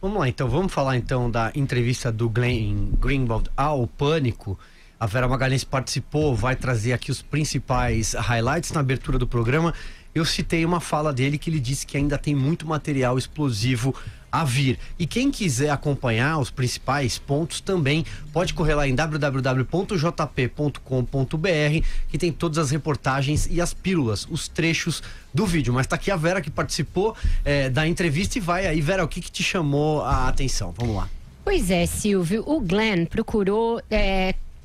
Vamos lá, então, vamos falar então da entrevista do Glenn Greenwald ao Pânico. A Vera Magalhães participou, vai trazer aqui os principais highlights na abertura do programa. Eu citei uma fala dele que ele disse que ainda tem muito material explosivo a vir. E quem quiser acompanhar os principais pontos também pode correr lá em www.jp.com.br, que tem todas as reportagens e as pílulas, os trechos do vídeo. Mas tá aqui a Vera que participou da entrevista e vai aí. Vera, o que te chamou a atenção? Vamos lá. Pois é, Silvio, o Glenn procurou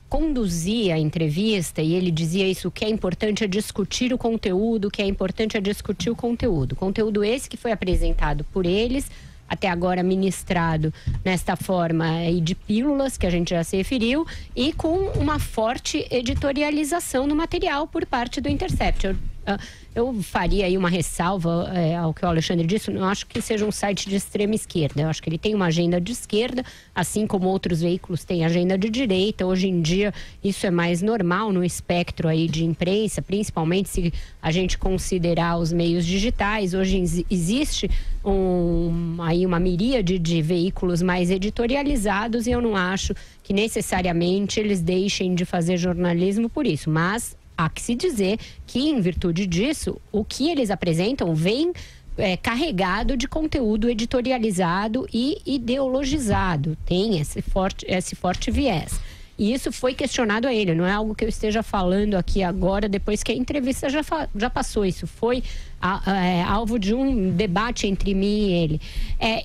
conduzir a entrevista e ele dizia isso, que é importante é discutir o conteúdo, que é importante é discutir o conteúdo. Conteúdo esse que foi apresentado por eles, até agora ministrado nesta forma aí de pílulas, que a gente já se referiu, e com uma forte editorialização no material por parte do Intercept. Eu faria aí uma ressalva ao que o Alexandre disse. Não acho que seja um site de extrema esquerda. Eu acho que ele tem uma agenda de esquerda, assim como outros veículos têm agenda de direita. Hoje em dia isso é mais normal no espectro aí de imprensa, principalmente se a gente considerar os meios digitais. Hoje existe aí uma miríade de veículos mais editorializados e eu não acho que necessariamente eles deixem de fazer jornalismo por isso, mas há que se dizer que, em virtude disso, o que eles apresentam vem carregado de conteúdo editorializado e ideologizado. Tem esse forte viés. E isso foi questionado a ele, não é algo que eu esteja falando aqui agora, depois que a entrevista já passou. Isso foi alvo de um debate entre mim e ele.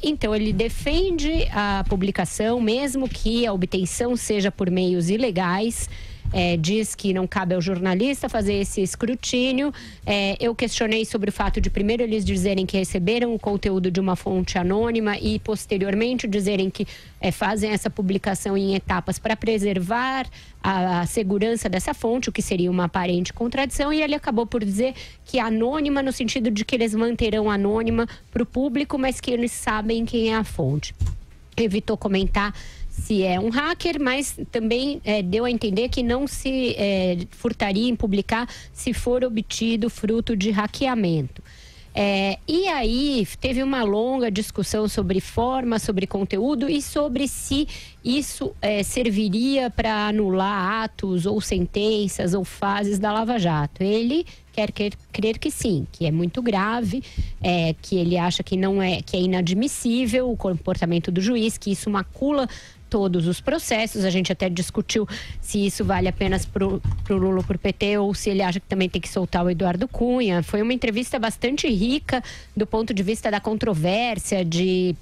Então, ele defende a publicação, mesmo que a obtenção seja por meios ilegais. Diz que não cabe ao jornalista fazer esse escrutínio. Eu questionei sobre o fato de primeiro eles dizerem que receberam o conteúdo de uma fonte anônima e posteriormente dizerem que fazem essa publicação em etapas para preservar a segurança dessa fonte, o que seria uma aparente contradição, e ele acabou por dizer que anônima no sentido de que eles manterão anônima para o público, mas que eles sabem quem é a fonte. Evitou comentar se é um hacker, mas também deu a entender que não se furtaria em publicar se for obtido fruto de hackeamento. E aí teve uma longa discussão sobre forma, sobre conteúdo e sobre se isso serviria para anular atos ou sentenças ou fases da Lava Jato. Ele quer crer que sim, que é muito grave, que ele acha que que é inadmissível o comportamento do juiz, que isso macula todos os processos. A gente até discutiu se isso vale apenas pro Lula ou pro PT ou se ele acha que também tem que soltar o Eduardo Cunha. Foi uma entrevista bastante rica do ponto de vista da controvérsia, de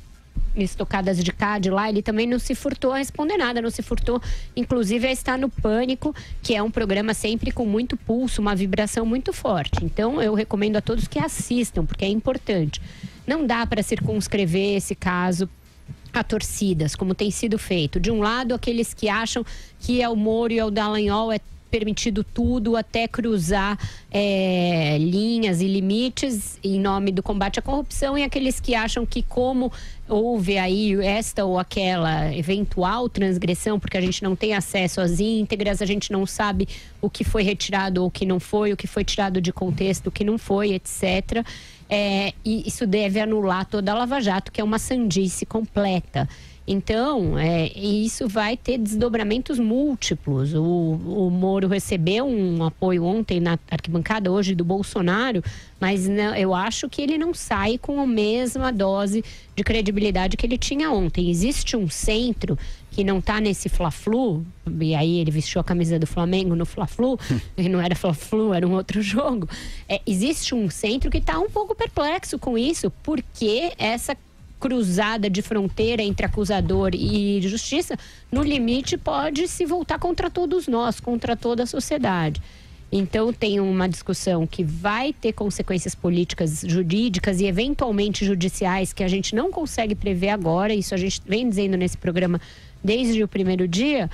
estocadas de cá, de lá. Ele também não se furtou a responder nada, não se furtou inclusive a estar no Pânico, que é um programa sempre com muito pulso, uma vibração muito forte. Então eu recomendo a todos que assistam, porque é importante. Não dá para circunscrever esse caso a torcidas, como tem sido feito. De um lado, aqueles que acham que ao Moro e ao Dallagnol é permitido tudo, até cruzar linhas e limites em nome do combate à corrupção, e aqueles que acham que como houve aí esta ou aquela eventual transgressão, porque a gente não tem acesso às íntegras, a gente não sabe o que foi retirado ou o que não foi, o que foi tirado de contexto, o que não foi, etc. E isso deve anular toda a Lava Jato, que é uma sandice completa. Então, isso vai ter desdobramentos múltiplos. O Moro recebeu um apoio ontem na arquibancada, hoje do Bolsonaro, mas eu acho que ele não sai com a mesma dose de credibilidade que ele tinha ontem. Existe um centro que não está nesse Fla-Flu, e aí ele vestiu a camisa do Flamengo no Fla-Flu, e não era Fla-Flu, era um outro jogo. Existe um centro que está um pouco perplexo com isso, porque essa cruzada de fronteira entre acusador e justiça, no limite pode se voltar contra todos nós, contra toda a sociedade. Então tem uma discussão que vai ter consequências políticas, jurídicas e eventualmente judiciais que a gente não consegue prever agora. Isso a gente vem dizendo nesse programa desde o primeiro dia,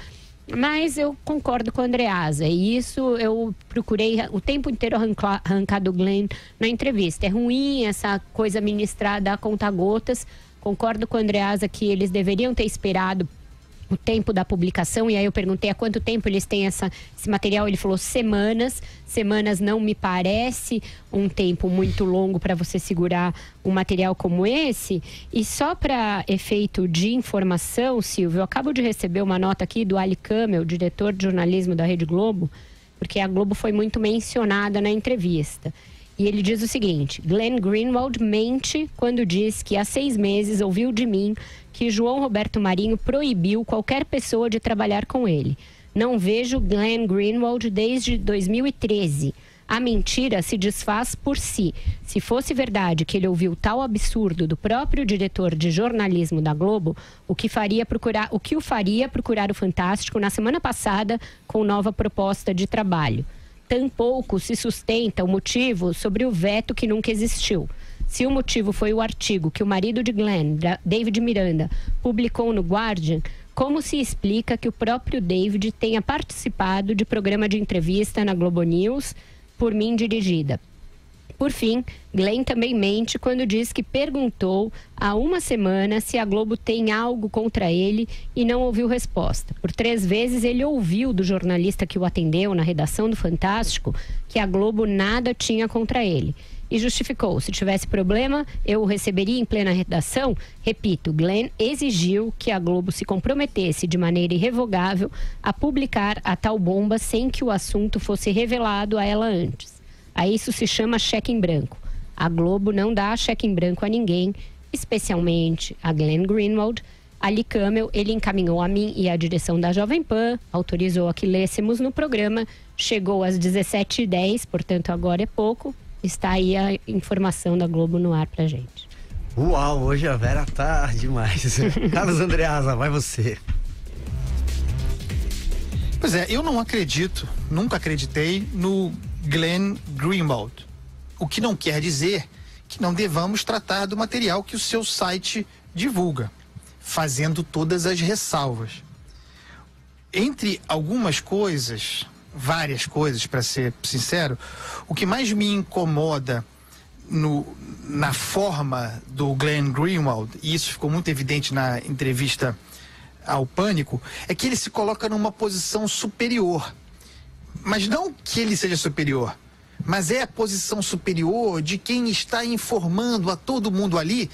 mas eu concordo com a Andreasa, e isso eu procurei o tempo inteiro arrancar do Glenn na entrevista. É ruim essa coisa ministrada a conta-gotas. Concordo com a Andreasa que eles deveriam ter esperado o tempo da publicação, e aí eu perguntei há quanto tempo eles têm esse material, ele falou semanas. Semanas não me parece um tempo muito longo para você segurar um material como esse. E só para efeito de informação, Silvio, eu acabo de receber uma nota aqui do Ali Kamel, diretor de jornalismo da Rede Globo, porque a Globo foi muito mencionada na entrevista. E ele diz o seguinte: Glenn Greenwald mente quando diz que há 6 meses ouviu de mim que João Roberto Marinho proibiu qualquer pessoa de trabalhar com ele. Não vejo Glenn Greenwald desde 2013. A mentira se desfaz por si. Se fosse verdade que ele ouviu tal absurdo do próprio diretor de jornalismo da Globo, o que o faria procurar o Fantástico na semana passada com nova proposta de trabalho. Tampouco se sustenta o motivo sobre o veto que nunca existiu. Se o motivo foi o artigo que o marido de Glenn, David Miranda, publicou no Guardian, como se explica que o próprio David tenha participado de programa de entrevista na Globo News, por mim dirigida? Por fim, Glenn também mente quando diz que perguntou há uma semana se a Globo tem algo contra ele e não ouviu resposta. Por 3 vezes ele ouviu do jornalista que o atendeu na redação do Fantástico que a Globo nada tinha contra ele. E justificou: se tivesse problema, eu o receberia em plena redação. Repito, Glenn exigiu que a Globo se comprometesse de maneira irrevogável a publicar a tal bomba sem que o assunto fosse revelado a ela antes. A isso se chama cheque em branco. A Globo não dá cheque em branco a ninguém, especialmente a Glenn Greenwald. Ali Kamel, ele encaminhou a mim e a direção da Jovem Pan, autorizou a que lêssemos no programa, chegou às 17h10, portanto agora é pouco. Está aí a informação da Globo no ar pra gente. Uau, hoje a Vera tá demais. Carlos Andreasa, vai você. Pois é, eu não acredito, nunca acreditei no Glenn Greenwald. O que não quer dizer que não devamos tratar do material que o seu site divulga, fazendo todas as ressalvas. Entre algumas coisas, várias coisas, para ser sincero, o que mais me incomoda na forma do Glenn Greenwald, e isso ficou muito evidente na entrevista ao Pânico, é que ele se coloca numa posição superior. Mas não que ele seja superior, mas é a posição superior de quem está informando a todo mundo ali,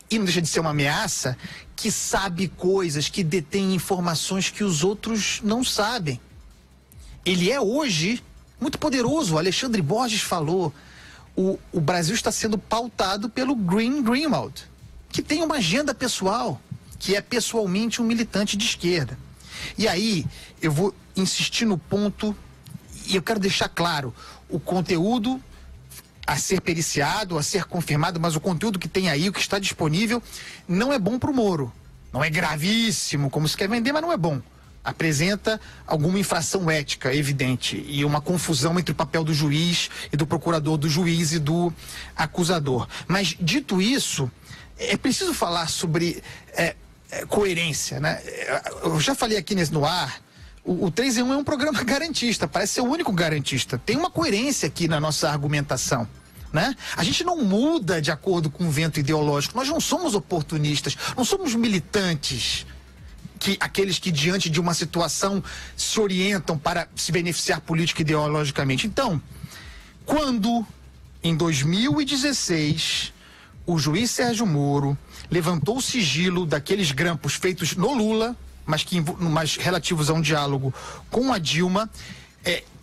e não deixa de ser uma ameaça, que sabe coisas, que detém informações que os outros não sabem. Ele é hoje muito poderoso. O Alexandre Borges falou, o Brasil está sendo pautado pelo Greenwald, que tem uma agenda pessoal, que é pessoalmente um militante de esquerda. E aí, eu vou insistir no ponto, e eu quero deixar claro, o conteúdo a ser periciado, a ser confirmado, mas o conteúdo que tem aí, o que está disponível, não é bom para o Moro. Não é gravíssimo, como se quer vender, mas não é bom. Apresenta alguma infração ética evidente e uma confusão entre o papel do juiz e do procurador, do juiz e do acusador. Mas, dito isso, é preciso falar sobre coerência, né? Eu já falei aqui no ar, o 3 em 1 é um programa garantista, parece ser o único garantista. Tem uma coerência aqui na nossa argumentação, né? A gente não muda de acordo com o vento ideológico, nós não somos oportunistas, não somos militantes, aqueles que diante de uma situação se orientam para se beneficiar política e ideologicamente. Então, quando em 2016 o juiz Sérgio Moro levantou o sigilo daqueles grampos feitos no Lula, mas relativos a um diálogo com a Dilma,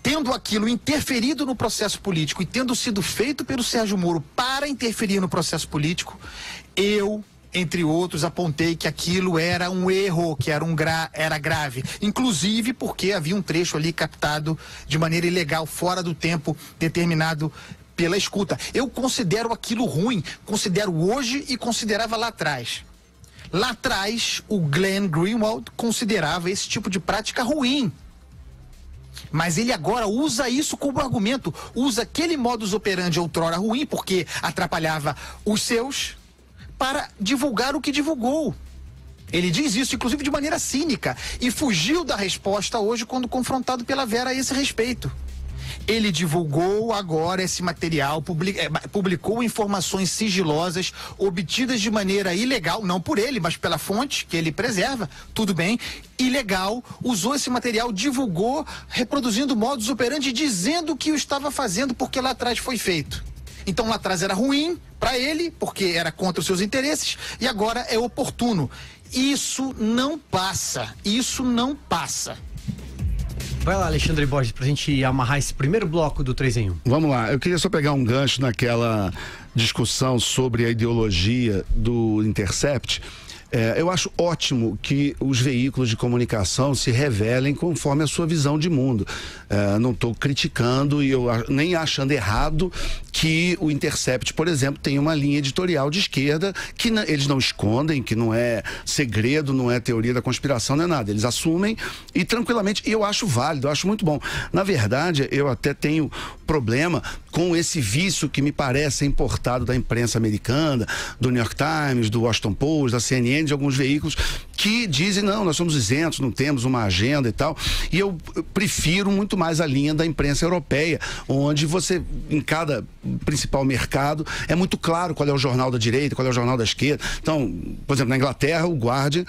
tendo aquilo interferido no processo político e tendo sido feito pelo Sérgio Moro para interferir no processo político, eu, entre outros, apontei que aquilo era um erro, que era grave, inclusive porque havia um trecho ali captado de maneira ilegal, fora do tempo determinado pela escuta. Eu considero aquilo ruim, considero hoje e considerava lá atrás. Lá atrás, o Glenn Greenwald considerava esse tipo de prática ruim. Mas ele agora usa isso como argumento, usa aquele modus operandi outrora ruim, porque atrapalhava os seus, para divulgar o que divulgou. Ele diz isso, inclusive, de maneira cínica, e fugiu da resposta hoje quando confrontado pela Vera a esse respeito. Ele divulgou agora esse material, publicou informações sigilosas obtidas de maneira ilegal, não por ele, mas pela fonte que ele preserva, tudo bem, ilegal, usou esse material, divulgou, reproduzindo modus operandi, dizendo que o estava fazendo porque lá atrás foi feito. Então lá atrás era ruim para ele, porque era contra os seus interesses, e agora é oportuno. Isso não passa, isso não passa. Vai lá, Alexandre Borges, pra gente amarrar esse primeiro bloco do 3 em 1. Vamos lá, eu queria só pegar um gancho naquela discussão sobre a ideologia do Intercept. Eu acho ótimo que os veículos de comunicação se revelem conforme a sua visão de mundo. Não estou criticando e eu nem achando errado que o Intercept, por exemplo, tem uma linha editorial de esquerda que eles não escondem, que não é segredo, não é teoria da conspiração, não é nada. Eles assumem e tranquilamente, e eu acho válido, eu acho muito bom. Na verdade, eu até tenho problema com esse vício que me parece importado da imprensa americana, do New York Times, do Washington Post, da CNN, de alguns veículos que dizem, não, nós somos isentos, não temos uma agenda e tal. E eu prefiro muito mais a linha da imprensa europeia, onde você, em cada principal mercado, é muito claro qual é o jornal da direita, qual é o jornal da esquerda. Então, por exemplo, na Inglaterra, o Guardian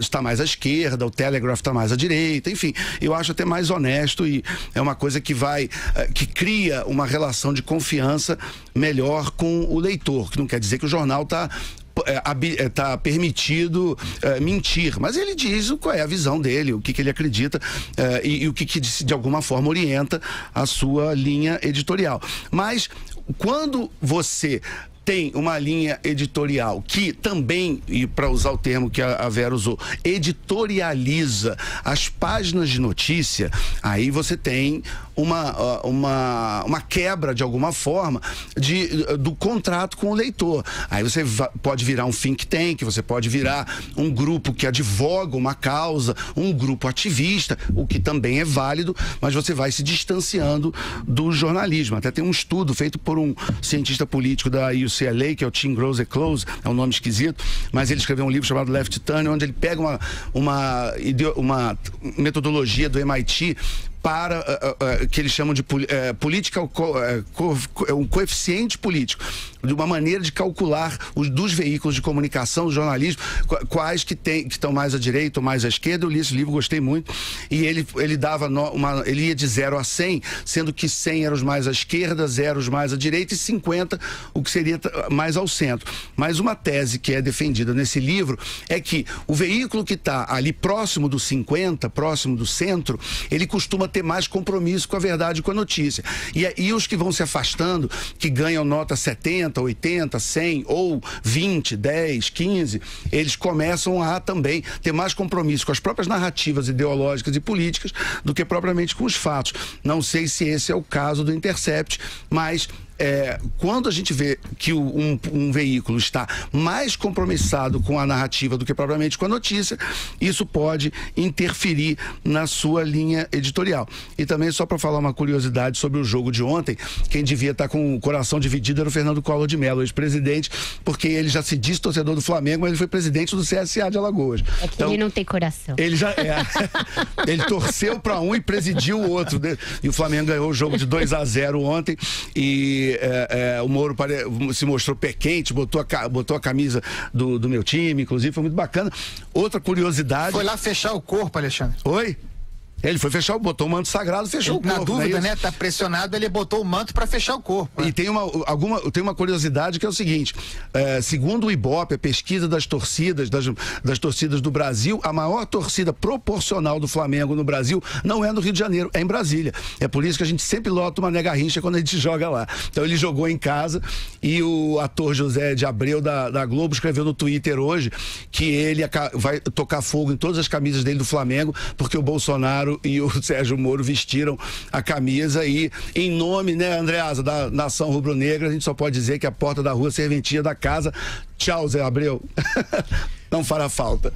está mais à esquerda, o Telegraph está mais à direita, enfim, eu acho até mais honesto e é uma coisa que que cria uma relação de confiança melhor com o leitor, que não quer dizer que o jornal está permitido mentir, mas ele diz qual é a visão dele, o que ele acredita e o que de alguma forma orienta a sua linha editorial. Mas quando você tem uma linha editorial que também, e para usar o termo que a Vera usou, editorializa as páginas de notícia, aí você tem uma quebra, de alguma forma, do contrato com o leitor. Aí você pode virar um think tank, você pode virar um grupo que advoga uma causa, um grupo ativista, o que também é válido, mas você vai se distanciando do jornalismo. Até tem um estudo feito por um cientista político da UCLA, que é o Tim Gross-Close, é um nome esquisito, mas ele escreveu um livro chamado Left Turn, onde ele pega uma metodologia do MIT para que eles chamam de um coeficiente político, de uma maneira de calcular dos veículos de comunicação, do jornalismo, quais que estão mais à direita ou mais à esquerda. Eu li esse livro, gostei muito, e ele dava ele ia de 0 a 100, sendo que 100 eram os mais à esquerda, 0 os mais à direita e 50 o que seria mais ao centro. Mas uma tese que é defendida nesse livro é que o veículo que está ali próximo do 50, próximo do centro, ele costuma ter mais compromisso com a verdade e com a notícia. E os que vão se afastando, que ganham nota 70, 80, 100 ou 20, 10, 15, eles começam a também ter mais compromisso com as próprias narrativas ideológicas e políticas do que propriamente com os fatos. Não sei se esse é o caso do Intercept, mas quando a gente vê que um veículo está mais compromissado com a narrativa do que propriamente com a notícia, isso pode interferir na sua linha editorial. E também, só para falar uma curiosidade sobre o jogo de ontem, quem devia estar com o coração dividido era o Fernando Collor de Mello, ex-presidente, porque ele já se diz torcedor do Flamengo, mas ele foi presidente do CSA de Alagoas. É que então, ele não tem coração. Ele já ele torceu para um e presidiu o outro. E o Flamengo ganhou o jogo de 2-0 ontem e o Moro se mostrou pé quente, botou a camisa do meu time, inclusive, foi muito bacana. Outra curiosidade... Foi lá fechar o corpo, Alexandre. Oi? Ele foi botou o manto sagrado, fechou o corpo. Na dúvida, né? Tá pressionado, ele botou o manto para fechar o corpo. E tem uma curiosidade que é o seguinte, segundo o Ibope, a pesquisa das torcidas do Brasil, a maior torcida proporcional do Flamengo no Brasil não é no Rio de Janeiro, é em Brasília. É por isso que a gente sempre lota uma Nega Rincha quando a gente joga lá. Então ele jogou em casa e o ator José de Abreu da Globo escreveu no Twitter hoje que ele vai tocar fogo em todas as camisas dele do Flamengo, porque o Bolsonaro e o Sérgio Moro vestiram a camisa e, em nome, né, Andreasa, da nação rubro-negra, a gente só pode dizer que a porta da rua serventia da casa. Tchau, Zé Abreu. Não fará falta.